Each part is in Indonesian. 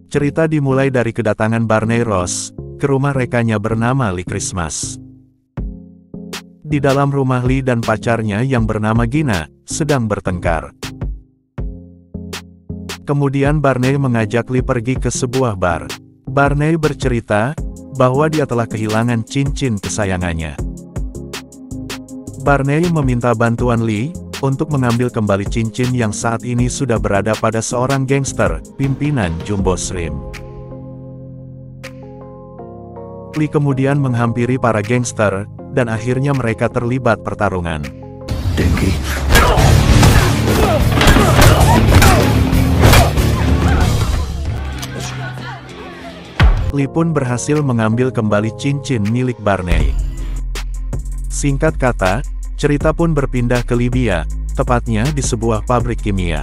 Cerita dimulai dari kedatangan Barney Ross ke rumah rekannya bernama Lee Christmas. Di dalam rumah Lee dan pacarnya yang bernama Gina sedang bertengkar. Kemudian Barney mengajak Lee pergi ke sebuah bar. Barney bercerita bahwa dia telah kehilangan cincin kesayangannya. Barney meminta bantuan Lee untuk mengambil kembali cincin yang saat ini sudah berada pada seorang gangster, pimpinan Jumbo Shrimp. Lee kemudian menghampiri para gangster, dan akhirnya mereka terlibat pertarungan. Lee pun berhasil mengambil kembali cincin milik Barney. Singkat kata, cerita pun berpindah ke Libya, tepatnya di sebuah pabrik kimia.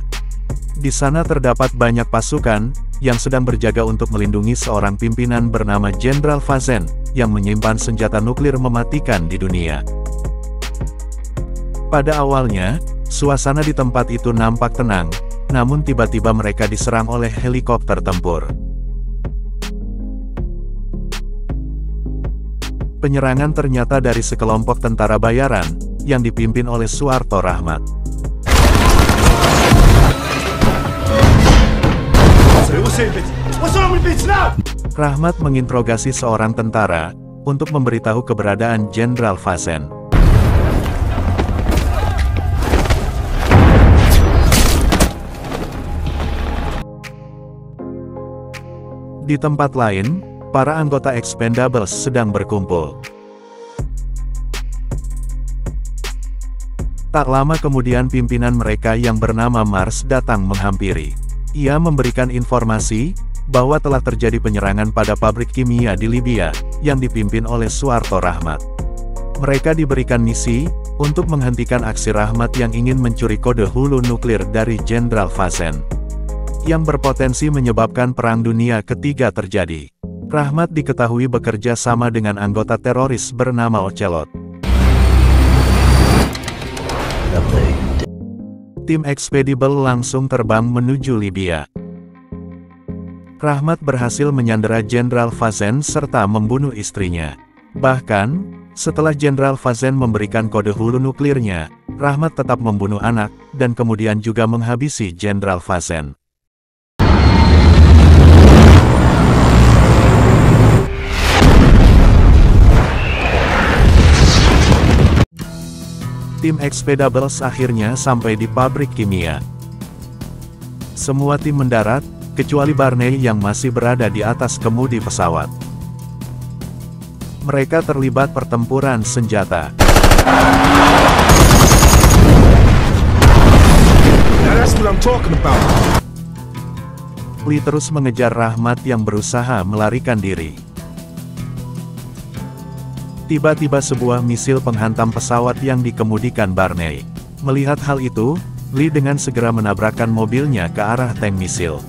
Di sana terdapat banyak pasukan yang sedang berjaga untuk melindungi seorang pimpinan bernama Jenderal Fazen, yang menyimpan senjata nuklir mematikan di dunia. Pada awalnya, suasana di tempat itu nampak tenang, namun tiba-tiba mereka diserang oleh helikopter tempur. Penyerangan ternyata dari sekelompok tentara bayaran, yang dipimpin oleh Suharto Rahmat. Rahmat menginterogasi seorang tentara, untuk memberitahu keberadaan Jenderal Fazen. Di tempat lain, para anggota Expendables sedang berkumpul. Tak lama kemudian pimpinan mereka yang bernama Mars datang menghampiri. Ia memberikan informasi bahwa telah terjadi penyerangan pada pabrik kimia di Libya, yang dipimpin oleh Suharto Rahmat. Mereka diberikan misi untuk menghentikan aksi Rahmat yang ingin mencuri kode hulu nuklir dari Jenderal Fazen, yang berpotensi menyebabkan Perang Dunia Ketiga terjadi. Rahmat diketahui bekerja sama dengan anggota teroris bernama Ocelot. Tim Expendable langsung terbang menuju Libya. Rahmat berhasil menyandera Jenderal Fazen serta membunuh istrinya. Bahkan, setelah Jenderal Fazen memberikan kode hulu nuklirnya, Rahmat tetap membunuh anak, dan kemudian juga menghabisi Jenderal Fazen. Tim Expendables akhirnya sampai di pabrik kimia. Semua tim mendarat, kecuali Barney yang masih berada di atas kemudi pesawat. Mereka terlibat pertempuran senjata. Lee terus mengejar Rahmat yang berusaha melarikan diri. Tiba-tiba sebuah misil penghantam pesawat yang dikemudikan Barney. Melihat hal itu, Lee dengan segera menabrakkan mobilnya ke arah tank misil.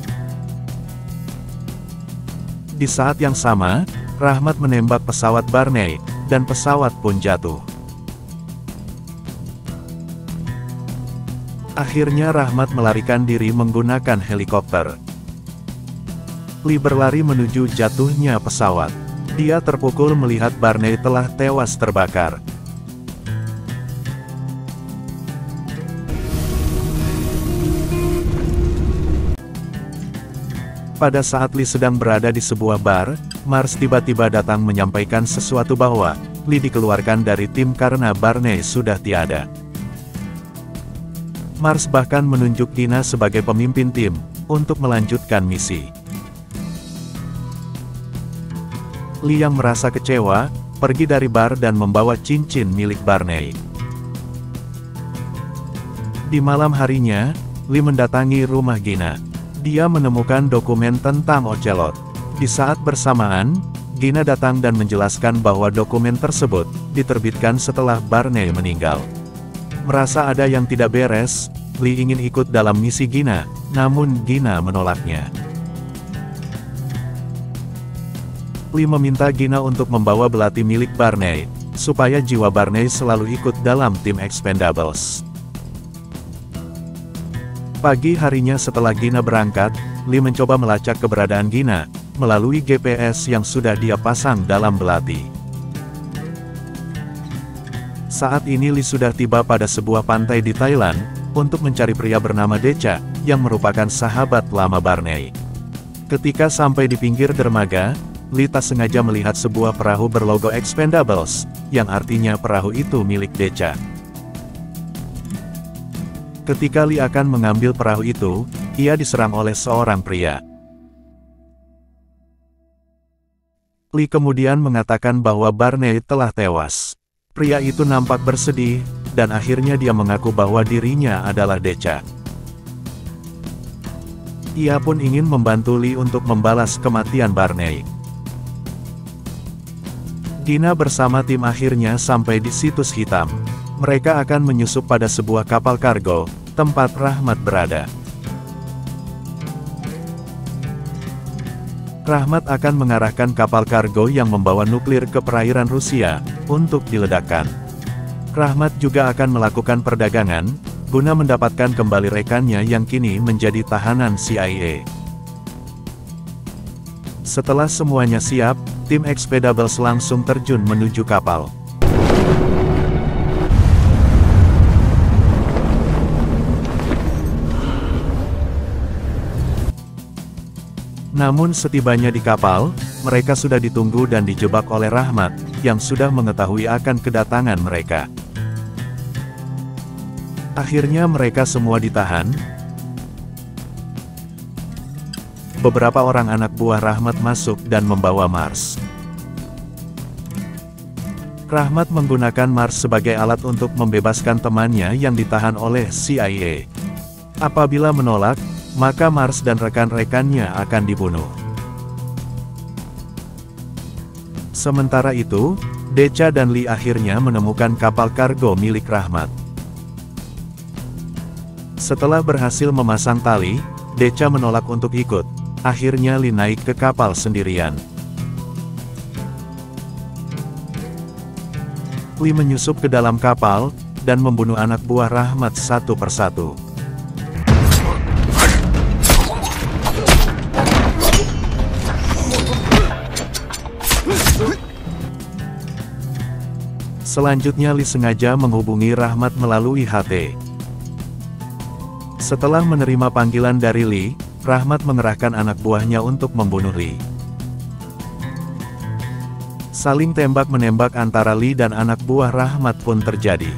Di saat yang sama, Rahmat menembak pesawat Barney, dan pesawat pun jatuh. Akhirnya Rahmat melarikan diri menggunakan helikopter. Lee berlari menuju jatuhnya pesawat. Dia terpukul melihat Barney telah tewas terbakar. Pada saat Lee sedang berada di sebuah bar, Mars tiba-tiba datang menyampaikan sesuatu bahwa Lee dikeluarkan dari tim karena Barney sudah tiada. Mars bahkan menunjuk Gina sebagai pemimpin tim untuk melanjutkan misi. Lee yang merasa kecewa, pergi dari bar dan membawa cincin milik Barney. Di malam harinya, Lee mendatangi rumah Gina. Dia menemukan dokumen tentang Ocelot. Di saat bersamaan, Gina datang dan menjelaskan bahwa dokumen tersebut diterbitkan setelah Barney meninggal. Merasa ada yang tidak beres, Lee ingin ikut dalam misi Gina, namun Gina menolaknya. Lee meminta Gina untuk membawa belati milik Barney, supaya jiwa Barney selalu ikut dalam tim Expendables. Pagi harinya setelah Gina berangkat, Lee mencoba melacak keberadaan Gina, melalui GPS yang sudah dia pasang dalam belati. Saat ini Lee sudah tiba pada sebuah pantai di Thailand, untuk mencari pria bernama Decha, yang merupakan sahabat lama Barney. Ketika sampai di pinggir dermaga, Lee tak sengaja melihat sebuah perahu berlogo Expendables, yang artinya perahu itu milik Decha. Ketika Lee akan mengambil perahu itu, ia diserang oleh seorang pria. Lee kemudian mengatakan bahwa Barney telah tewas. Pria itu nampak bersedih, dan akhirnya dia mengaku bahwa dirinya adalah Decha. Ia pun ingin membantu Lee untuk membalas kematian Barney. Gina bersama tim akhirnya sampai di situs hitam. Mereka akan menyusup pada sebuah kapal kargo, tempat Rahmat berada. Rahmat akan mengarahkan kapal kargo yang membawa nuklir ke perairan Rusia, untuk diledakkan. Rahmat juga akan melakukan perdagangan, guna mendapatkan kembali rekannya yang kini menjadi tahanan CIA. Setelah semuanya siap, tim Expendables langsung terjun menuju kapal. Namun setibanya di kapal, mereka sudah ditunggu dan dijebak oleh Rahmat, yang sudah mengetahui akan kedatangan mereka. Akhirnya mereka semua ditahan. Beberapa orang anak buah Rahmat masuk dan membawa Mars. Rahmat menggunakan Mars sebagai alat untuk membebaskan temannya yang ditahan oleh CIA. Apabila menolak, maka Mars dan rekan-rekannya akan dibunuh. Sementara itu, Decha dan Lee akhirnya menemukan kapal kargo milik Rahmat. Setelah berhasil memasang tali, Decha menolak untuk ikut. Akhirnya Lee naik ke kapal sendirian. Lee menyusup ke dalam kapal, dan membunuh anak buah Rahmat satu persatu. Selanjutnya Lee sengaja menghubungi Rahmat melalui HT. Setelah menerima panggilan dari Lee, Rahmat mengerahkan anak buahnya untuk membunuh Lee. Saling tembak-menembak antara Lee dan anak buah Rahmat pun terjadi.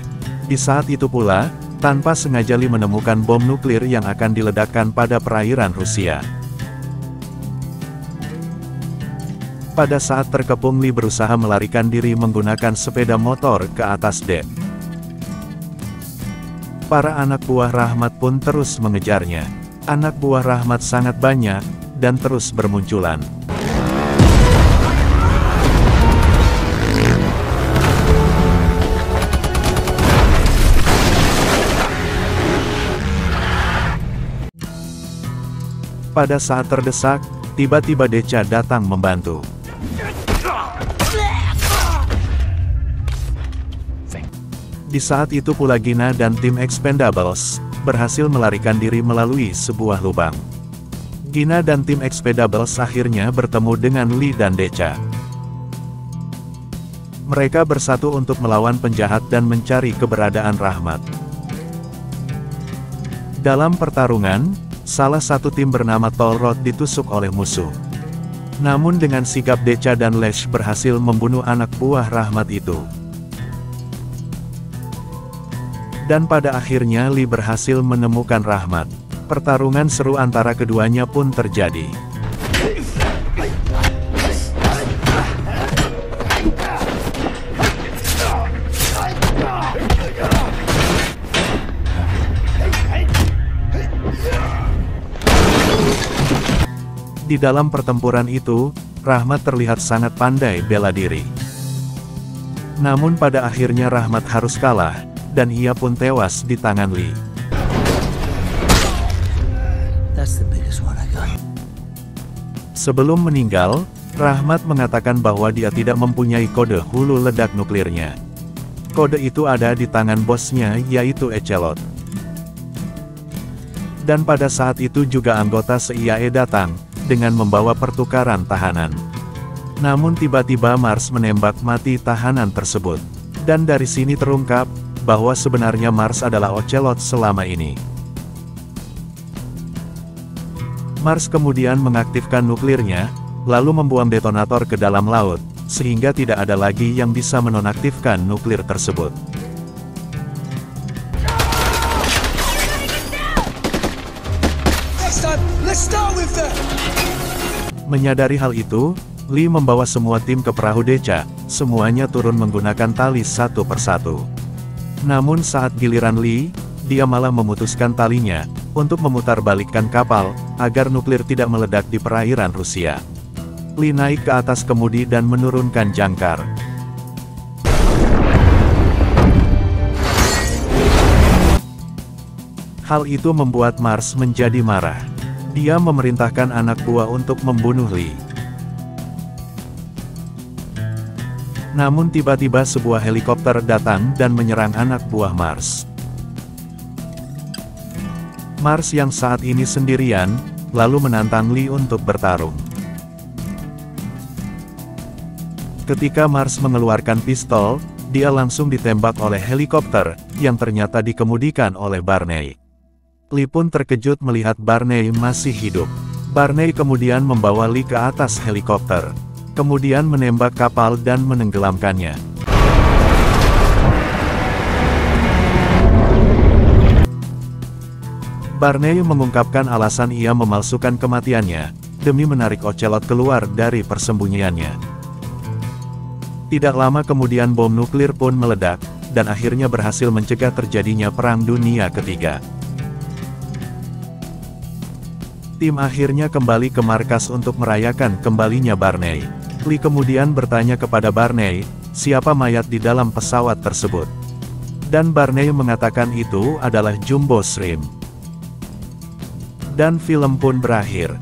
Di saat itu pula, tanpa sengaja Lee menemukan bom nuklir yang akan diledakkan pada perairan Rusia. Pada saat terkepung, Lee berusaha melarikan diri menggunakan sepeda motor ke atas dek. Para anak buah Rahmat pun terus mengejarnya. Anak buah Rahmat sangat banyak, dan terus bermunculan. Pada saat terdesak, tiba-tiba Decha datang membantu. Di saat itu pula Gina dan tim Expendables berhasil melarikan diri melalui sebuah lubang. Gina dan tim Expendables akhirnya bertemu dengan Lee dan Decha. Mereka bersatu untuk melawan penjahat dan mencari keberadaan Rahmat. Dalam pertarungan, salah satu tim bernama Tolrod ditusuk oleh musuh. Namun dengan sigap Decha dan Lesh berhasil membunuh anak buah Rahmat itu. Dan pada akhirnya Lee berhasil menemukan Rahmat. Pertarungan seru antara keduanya pun terjadi. Di dalam pertempuran itu, Rahmat terlihat sangat pandai bela diri. Namun pada akhirnya Rahmat harus kalah, dan ia pun tewas di tangan Lee. Sebelum meninggal, Rahmat mengatakan bahwa dia tidak mempunyai kode hulu ledak nuklirnya. Kode itu ada di tangan bosnya, yaitu Ecelot. Dan pada saat itu juga anggota CIA datang, dengan membawa pertukaran tahanan. Namun tiba-tiba Mars menembak mati tahanan tersebut. Dan dari sini terungkap, bahwa sebenarnya Mars adalah Ocelot selama ini. Mars kemudian mengaktifkan nuklirnya, lalu membuang detonator ke dalam laut, sehingga tidak ada lagi yang bisa menonaktifkan nuklir tersebut. Menyadari hal itu, Lee membawa semua tim ke perahu Deca, semuanya turun menggunakan tali satu persatu. Namun saat giliran Lee, dia malah memutuskan talinya, untuk memutarbalikkan kapal, agar nuklir tidak meledak di perairan Rusia. Lee naik ke atas kemudi dan menurunkan jangkar. Hal itu membuat Mars menjadi marah. Dia memerintahkan anak buah untuk membunuh Lee. Namun tiba-tiba sebuah helikopter datang dan menyerang anak buah Mars. Mars yang saat ini sendirian, lalu menantang Lee untuk bertarung. Ketika Mars mengeluarkan pistol, dia langsung ditembak oleh helikopter, yang ternyata dikemudikan oleh Barney. Lee pun terkejut melihat Barney masih hidup. Barney kemudian membawa Lee ke atas helikopter, kemudian menembak kapal dan menenggelamkannya. Barney mengungkapkan alasan ia memalsukan kematiannya, demi menarik Ocelot keluar dari persembunyiannya. Tidak lama kemudian bom nuklir pun meledak, dan akhirnya berhasil mencegah terjadinya Perang Dunia Ketiga. Tim akhirnya kembali ke markas untuk merayakan kembalinya Barney. Lee kemudian bertanya kepada Barney, siapa mayat di dalam pesawat tersebut. Dan Barney mengatakan itu adalah Jumbo Shrimp. Dan film pun berakhir.